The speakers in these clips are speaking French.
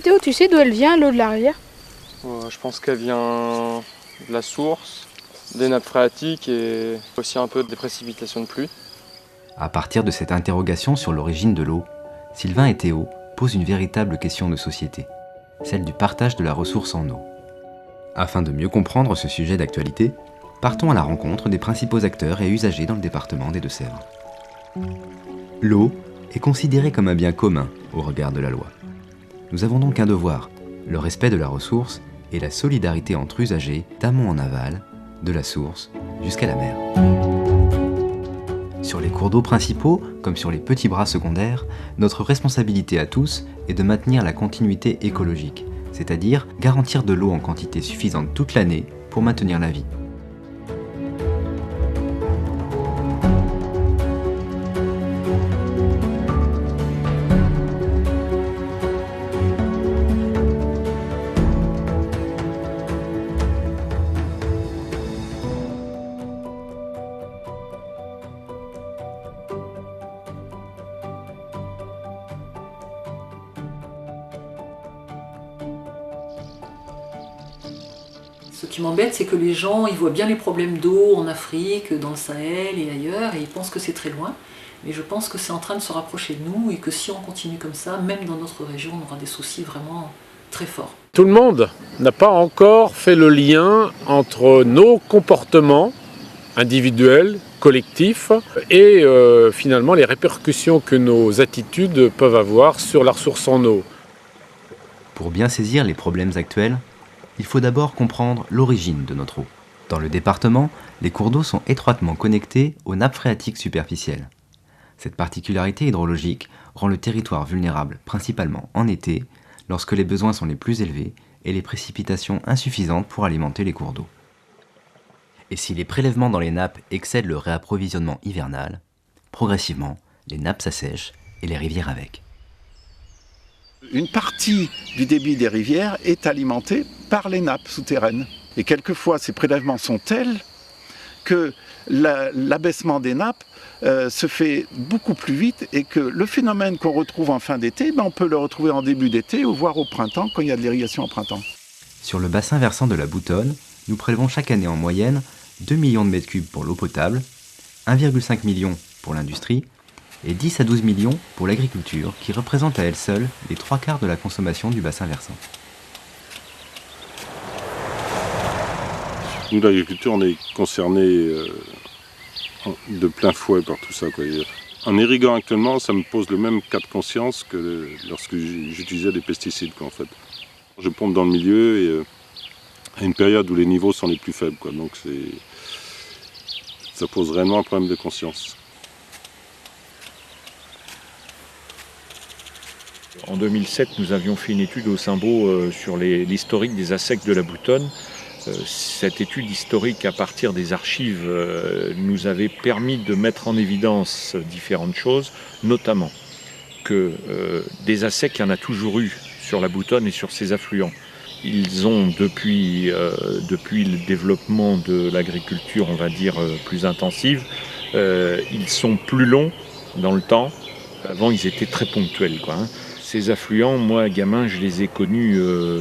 Et Théo, tu sais d'où elle vient, l'eau de la rivière? Je pense qu'elle vient de la source, des nappes phréatiques et aussi un peu des précipitations de pluie. À partir de cette interrogation sur l'origine de l'eau, Sylvain et Théo posent une véritable question de société, celle du partage de la ressource en eau. Afin de mieux comprendre ce sujet d'actualité, partons à la rencontre des principaux acteurs et usagers dans le département des Deux-Sèvres. L'eau est considérée comme un bien commun au regard de la loi. Nous avons donc un devoir, le respect de la ressource et la solidarité entre usagers d'amont en aval, de la source jusqu'à la mer. Sur les cours d'eau principaux, comme sur les petits bras secondaires, notre responsabilité à tous est de maintenir la continuité écologique, c'est-à-dire garantir de l'eau en quantité suffisante toute l'année pour maintenir la vie. Ce qui m'embête, c'est que les gens, ils voient bien les problèmes d'eau en Afrique, dans le Sahel et ailleurs, et ils pensent que c'est très loin. Mais je pense que c'est en train de se rapprocher de nous et que si on continue comme ça, même dans notre région, on aura des soucis vraiment très forts. Tout le monde n'a pas encore fait le lien entre nos comportements individuels, collectifs, et finalement les répercussions que nos attitudes peuvent avoir sur la ressource en eau. Pour bien saisir les problèmes actuels, il faut d'abord comprendre l'origine de notre eau. Dans le département, les cours d'eau sont étroitement connectés aux nappes phréatiques superficielles. Cette particularité hydrologique rend le territoire vulnérable principalement en été, lorsque les besoins sont les plus élevés et les précipitations insuffisantes pour alimenter les cours d'eau. Et si les prélèvements dans les nappes excèdent le réapprovisionnement hivernal, progressivement, les nappes s'assèchent et les rivières avec. Une partie du débit des rivières est alimentée par les nappes souterraines. Et quelquefois, ces prélèvements sont tels que l'abaissement des nappes se fait beaucoup plus vite et que le phénomène qu'on retrouve en fin d'été, on peut le retrouver en début d'été ou voire au printemps quand il y a de l'irrigation au printemps. Sur le bassin versant de la Boutonne, nous prélevons chaque année en moyenne 2 millions de mètres cubes pour l'eau potable, 1,5 million pour l'industrie et 10 à 12 millions pour l'agriculture, qui représente à elle seule les 3/4 de la consommation du bassin versant. Nous, l'agriculture, on est concerné de plein fouet par tout ça, quoi. En irriguant actuellement, ça me pose le même cas de conscience que lorsque j'utilisais des pesticides, quoi, en fait. Je pompe dans le milieu et à une période où les niveaux sont les plus faibles, quoi. Donc ça pose réellement un problème de conscience. En 2007, nous avions fait une étude au Simbo sur l'historique des assecs de la Boutonne. Cette étude historique à partir des archives nous avait permis de mettre en évidence différentes choses, notamment que des assecs, il y en a toujours eu sur la Boutonne et sur ses affluents. Ils ont, depuis le développement de l'agriculture, on va dire, plus intensive, ils sont plus longs dans le temps. Avant, ils étaient très ponctuels, quoi, hein. Ces affluents, moi, gamin, je les ai connus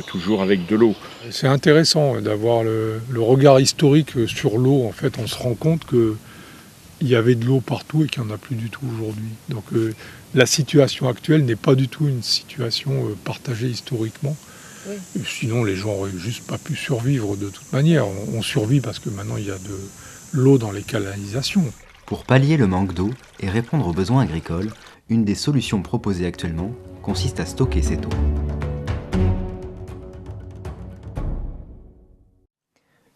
toujours avec de l'eau. C'est intéressant d'avoir le regard historique sur l'eau. En fait, on se rend compte qu'il y avait de l'eau partout et qu'il n'y en a plus du tout aujourd'hui. Donc la situation actuelle n'est pas du tout une situation partagée historiquement. Oui. Sinon, les gens n'auraient juste pas pu survivre de toute manière. On survit parce que maintenant, il y a de l'eau dans les canalisations. Pour pallier le manque d'eau et répondre aux besoins agricoles, une des solutions proposées actuellement consiste à stocker cette eau.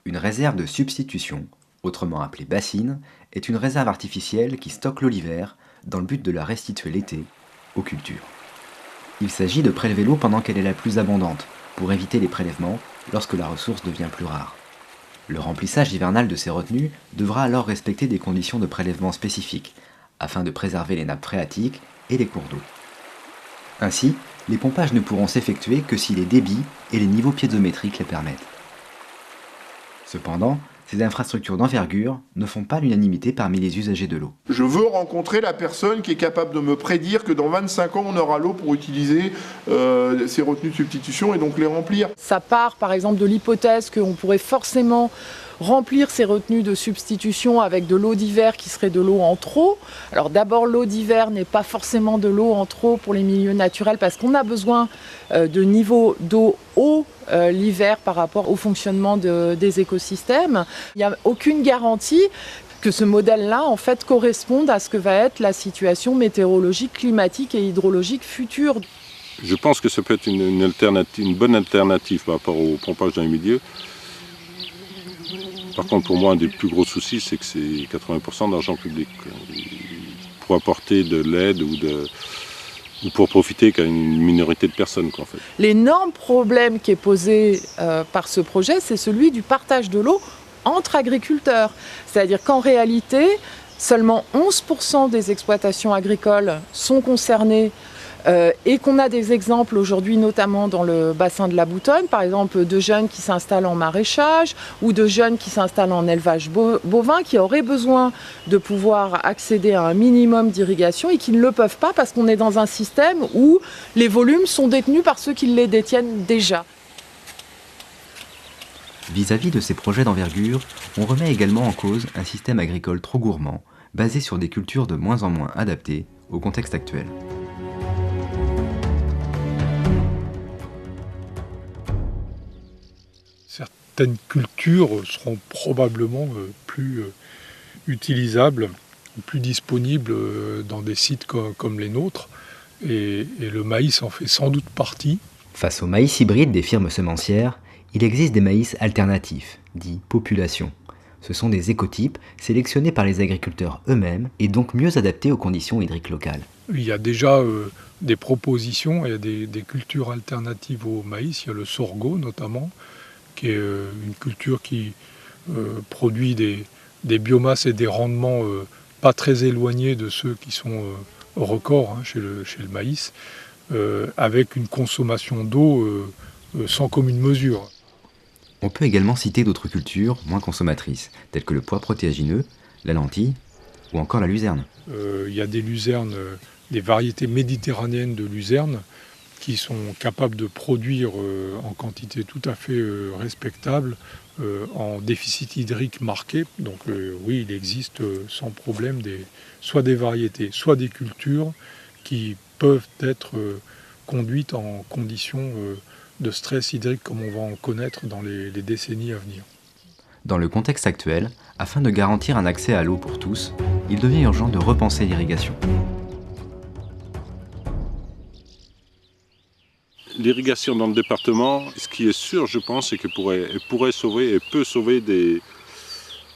Une réserve de substitution, autrement appelée bassine, est une réserve artificielle qui stocke l'eau l'hiver dans le but de la restituer l'été aux cultures. Il s'agit de prélever l'eau pendant qu'elle est la plus abondante, pour éviter les prélèvements lorsque la ressource devient plus rare. Le remplissage hivernal de ces retenues devra alors respecter des conditions de prélèvement spécifiques, afin de préserver les nappes phréatiques et les cours d'eau. Ainsi, les pompages ne pourront s'effectuer que si les débits et les niveaux piézométriques les permettent. Cependant, ces infrastructures d'envergure ne font pas l'unanimité parmi les usagers de l'eau. Je veux rencontrer la personne qui est capable de me prédire que dans 25 ans, on aura l'eau pour utiliser ces retenues de substitution et donc les remplir. Ça part par exemple de l'hypothèse qu'on pourrait forcément remplir ces retenues de substitution avec de l'eau d'hiver qui serait de l'eau en trop. Alors d'abord, l'eau d'hiver n'est pas forcément de l'eau en trop pour les milieux naturels parce qu'on a besoin de niveaux d'eau haut l'hiver par rapport au fonctionnement des écosystèmes. Il n'y a aucune garantie que ce modèle-là en fait corresponde à ce que va être la situation météorologique, climatique et hydrologique future. Je pense que ça peut être une bonne alternative par rapport au pompage dans les milieux. Par contre, pour moi, un des plus gros soucis, c'est que c'est 80% d'argent public. Pour apporter de l'aide ou pour profiter qu'à une minorité de personnes. En fait. L'énorme problème qui est posé par ce projet, c'est celui du partage de l'eau entre agriculteurs. C'est-à-dire qu'en réalité, seulement 11% des exploitations agricoles sont concernées et qu'on a des exemples aujourd'hui, notamment dans le bassin de la Boutonne, par exemple de jeunes qui s'installent en maraîchage ou de jeunes qui s'installent en élevage bovin, qui auraient besoin de pouvoir accéder à un minimum d'irrigation et qui ne le peuvent pas parce qu'on est dans un système où les volumes sont détenus par ceux qui les détiennent déjà. Vis-à-vis de ces projets d'envergure, on remet également en cause un système agricole trop gourmand, basé sur des cultures de moins en moins adaptées au contexte actuel. Certaines cultures seront probablement plus utilisables, plus disponibles dans des sites comme les nôtres, et le maïs en fait sans doute partie. Face au maïs hybride des firmes semencières, il existe des maïs alternatifs, dits population. Ce sont des écotypes sélectionnés par les agriculteurs eux-mêmes et donc mieux adaptés aux conditions hydriques locales. Il y a déjà des propositions, il y a des cultures alternatives au maïs, il y a le sorgho notamment, qui est une culture qui produit des biomasses et des rendements pas très éloignés de ceux qui sont records chez le maïs, avec une consommation d'eau sans commune mesure. On peut également citer d'autres cultures moins consommatrices, telles que le pois protéagineux, la lentille ou encore la luzerne. Il y a des luzernes, des variétés méditerranéennes de luzerne qui sont capables de produire en quantité tout à fait respectable, en déficit hydrique marqué. Donc oui, il existe sans problème soit des variétés, soit des cultures qui peuvent être conduites en conditions de stress hydrique comme on va en connaître dans les décennies à venir. Dans le contexte actuel, afin de garantir un accès à l'eau pour tous, il devient urgent de repenser l'irrigation. L'irrigation dans le département, ce qui est sûr, je pense, c'est qu'elle pourrait sauver et peut sauver des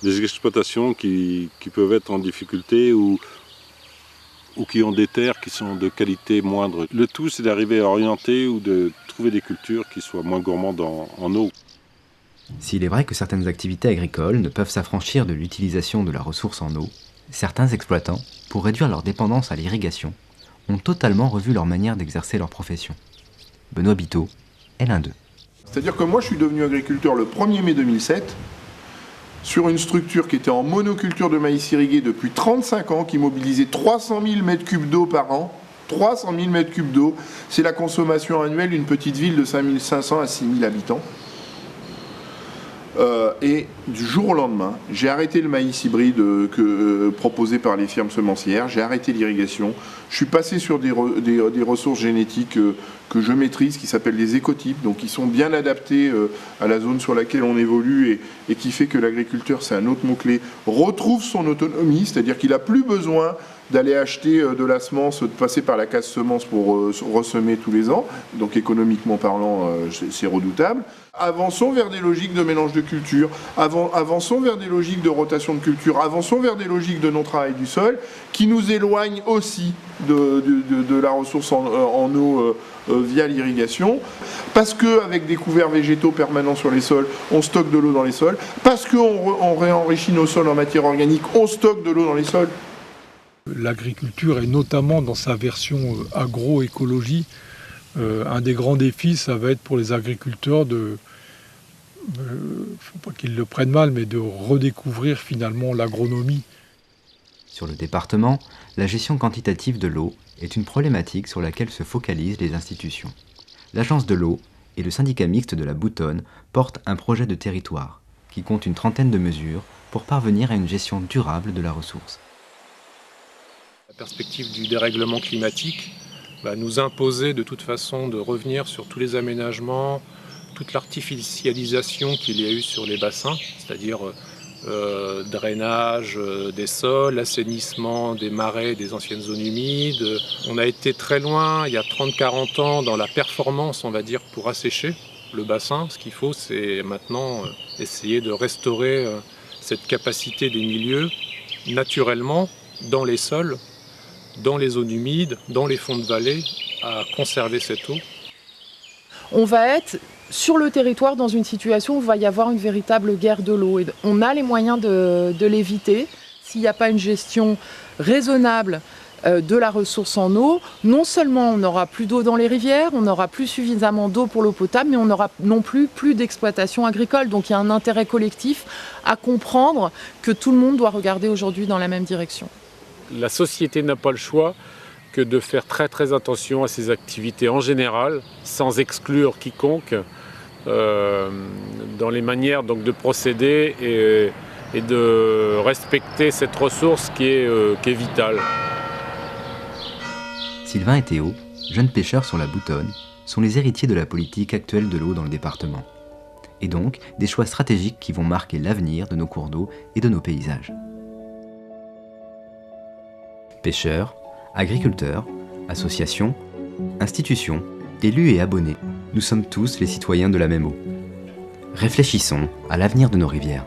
exploitations qui peuvent être en difficulté ou qui ont des terres qui sont de qualité moindre. Le tout, c'est d'arriver à orienter ou de trouver des cultures qui soient moins gourmandes en eau. S'il est vrai que certaines activités agricoles ne peuvent s'affranchir de l'utilisation de la ressource en eau, certains exploitants, pour réduire leur dépendance à l'irrigation, ont totalement revu leur manière d'exercer leur profession. Benoît Biteau, L1-2. C'est-à-dire que moi, je suis devenu agriculteur le 1er mai 2007, sur une structure qui était en monoculture de maïs irrigué depuis 35 ans, qui mobilisait 300 000 m3 d'eau par an. 300 000 m3 d'eau, c'est la consommation annuelle d'une petite ville de 5 500 à 6 000 habitants. Et du jour au lendemain, j'ai arrêté le maïs hybride proposé par les firmes semencières, j'ai arrêté l'irrigation, je suis passé sur des ressources génétiques que je maîtrise, qui s'appellent des écotypes, donc qui sont bien adaptés à la zone sur laquelle on évolue et qui fait que l'agriculteur, c'est un autre mot-clé, retrouve son autonomie, c'est-à-dire qu'il n'a plus besoin d'aller acheter de la semence, de passer par la case semence pour ressemer tous les ans, donc économiquement parlant, c'est redoutable. Avançons vers des logiques de mélange de cultures, avançons vers des logiques de rotation de culture, avançons vers des logiques de non-travail du sol, qui nous éloignent aussi de la ressource en eau via l'irrigation, parce qu'avec des couverts végétaux permanents sur les sols, on stocke de l'eau dans les sols, parce qu'on réenrichit nos sols en matière organique, on stocke de l'eau dans les sols. L'agriculture, et notamment dans sa version agroécologie, un des grands défis, ça va être pour les agriculteurs de faut pas qu'ils le prennent mal, mais de redécouvrir finalement l'agronomie. Sur le département, la gestion quantitative de l'eau est une problématique sur laquelle se focalisent les institutions. L'Agence de l'eau et le syndicat mixte de la Boutonne portent un projet de territoire qui compte une trentaine de mesures pour parvenir à une gestion durable de la ressource. La perspective du dérèglement climatique va nous imposer de toute façon de revenir sur tous les aménagements, toute l'artificialisation qu'il y a eu sur les bassins, c'est-à-dire drainage des sols, assainissement des marais, des anciennes zones humides. On a été très loin, il y a 30-40 ans, dans la performance, on va dire, pour assécher le bassin. Ce qu'il faut, c'est maintenant essayer de restaurer cette capacité des milieux naturellement dans les sols, dans les zones humides, dans les fonds de vallée, à conserver cette eau. On va être sur le territoire dans une situation où il va y avoir une véritable guerre de l'eau. Et on a les moyens de l'éviter. S'il n'y a pas une gestion raisonnable de la ressource en eau, non seulement on n'aura plus d'eau dans les rivières, on n'aura plus suffisamment d'eau pour l'eau potable, mais on n'aura non plus d'exploitation agricole. Donc il y a un intérêt collectif à comprendre que tout le monde doit regarder aujourd'hui dans la même direction. La société n'a pas le choix que de faire très très attention à ses activités en général, sans exclure quiconque, dans les manières donc, de procéder et de respecter cette ressource qui est vitale. Sylvain et Théo, jeunes pêcheurs sur la Boutonne, sont les héritiers de la politique actuelle de l'eau dans le département. Et donc des choix stratégiques qui vont marquer l'avenir de nos cours d'eau et de nos paysages. Pêcheurs, agriculteurs, associations, institutions, élus et abonnés, nous sommes tous les citoyens de la même eau. Réfléchissons à l'avenir de nos rivières.